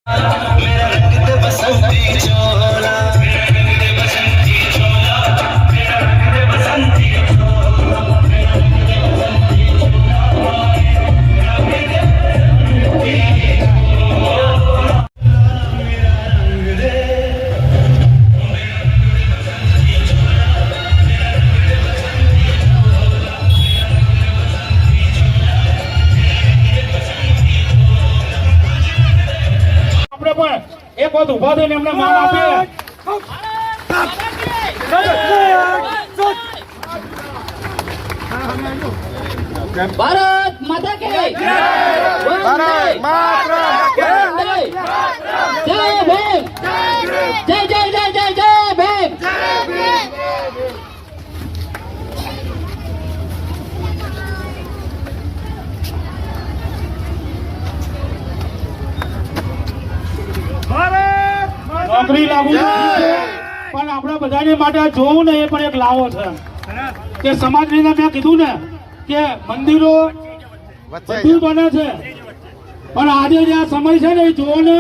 मेरा रंग दे बसंती चोला, मेरा रंग दे बसंती चोला, मेरा रंग दे बसंती चोला, मेरा रंग दे बसंती चोला, मेरा रंग दे बसंती चोला, मेरा रंग दे એક વખત ઉભા થઈને એમને માન આપે. ભારત માતા કે જય, ભારત માતા કે જય, જય ભીમ, જય જય જય જય જય ભીમ. નોકરી લાગુ પણ આપણા બધાને માટે આ જોવું ને એ પણ એક લાવો છે કે સમાજની અંદર મેં કીધું ને કે મંદિરો બધું બને છે પણ આજે જે આ સમય છે ને એ જોવો ને